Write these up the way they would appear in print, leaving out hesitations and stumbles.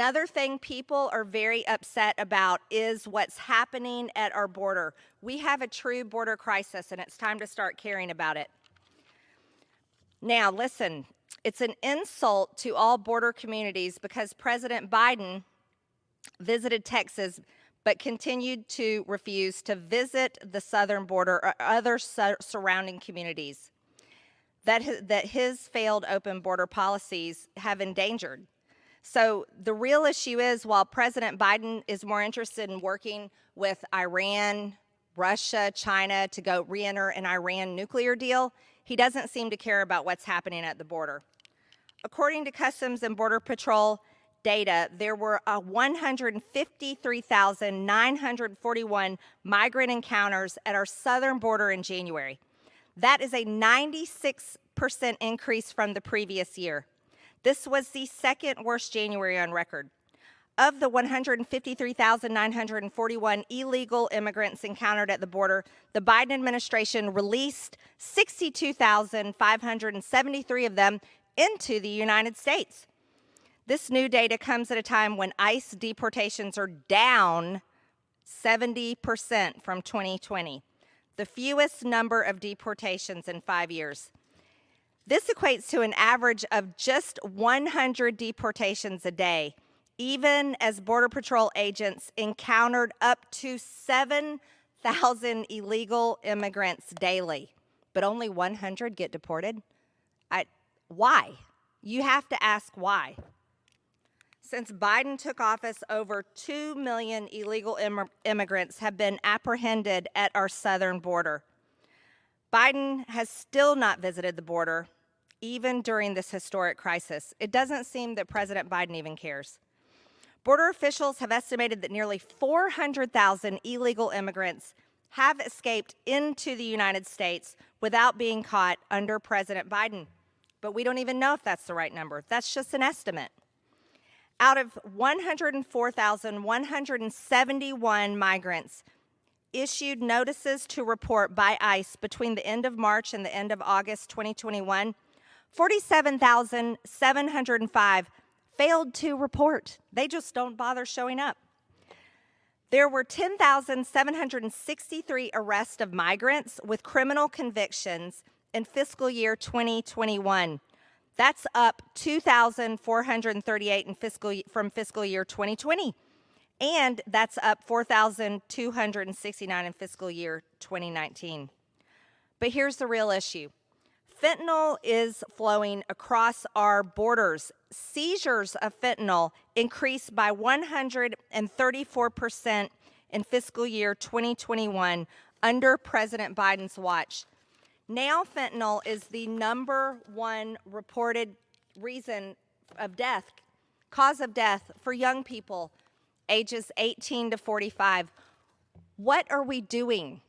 Another thing people are very upset about is what's happening at our border. We have a true border crisis, and it's time to start caring about it. Now, listen, it's an insult to all border communities because President Biden visited Texas but continued to refuse to visit the southern border or other surrounding communities that his failed open border policies have endangered. So the real issue is, while President Biden is more interested in working with Iran, Russia, China to go re-enter an Iran nuclear deal, he doesn't seem to care about what's happening at the border. According to Customs and Border Patrol data, there were 153,941 migrant encounters at our southern border in January. That is a 96% increase from the previous year. This was the second worst January on record. Of the 153,941 illegal immigrants encountered at the border, the Biden administration released 62,573 of them into the United States. This new data comes at a time when ICE deportations are down 70% from 2020, the fewest number of deportations in 5 years. This equates to an average of just 100 deportations a day, even as Border Patrol agents encountered up to 7,000 illegal immigrants daily. But only 100 get deported? Why? You have to ask why. Since Biden took office, over 2 million illegal immigrants have been apprehended at our southern border. Biden has still not visited the border, even during this historic crisis. It doesn't seem that President Biden even cares. Border officials have estimated that nearly 400,000 illegal immigrants have escaped into the United States without being caught under President Biden. But we don't even know if that's the right number. That's just an estimate. Out of 104,171 migrants issued notices to report by ICE between the end of March and the end of August 2021, 47,705 failed to report. They just don't bother showing up. There were 10,763 arrests of migrants with criminal convictions in fiscal year 2021. That's up 2,438 from fiscal year 2020. And that's up 4,269 in fiscal year 2019. But here's the real issue. Fentanyl is flowing across our borders. Seizures of fentanyl increased by 134% in fiscal year 2021 under President Biden's watch. Now fentanyl is the #1 reported reason of death, cause of death for young people ages 18 to 45. What are we doing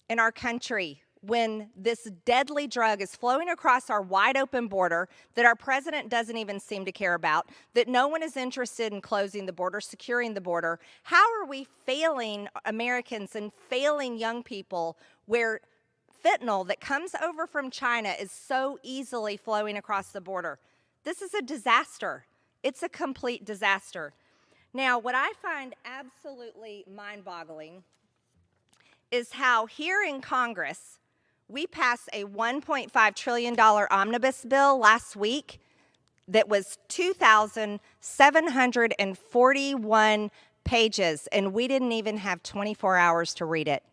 in our country when this deadly drug is flowing across our wide open border that our president doesn't even seem to care about, that no one is interested in closing the border, securing the border? How are we failing Americans and failing young people where fentanyl that comes over from China is so easily flowing across the border? This is a disaster. It's a complete disaster. Now, what I find absolutely mind-boggling is how here in Congress, we passed a $1.5 trillion omnibus bill last week that was 2,741 pages, and we didn't even have 24 hours to read it.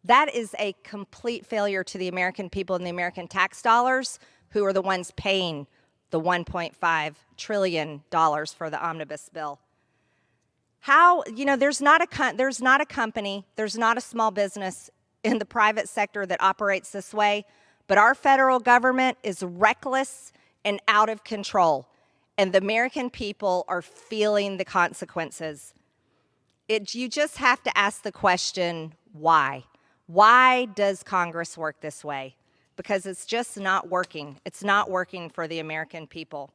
That is a complete failure to the American people and the American tax dollars, who are the ones paying the $1.5 trillion for the omnibus bill. How, there's not a company, there's not a small business in the private sector that operates this way, but our federal government is reckless and out of control, and the American people are feeling the consequences. You just have to ask the question, why? Why does Congress work this way? Because it's just not working. It's not working for the American people.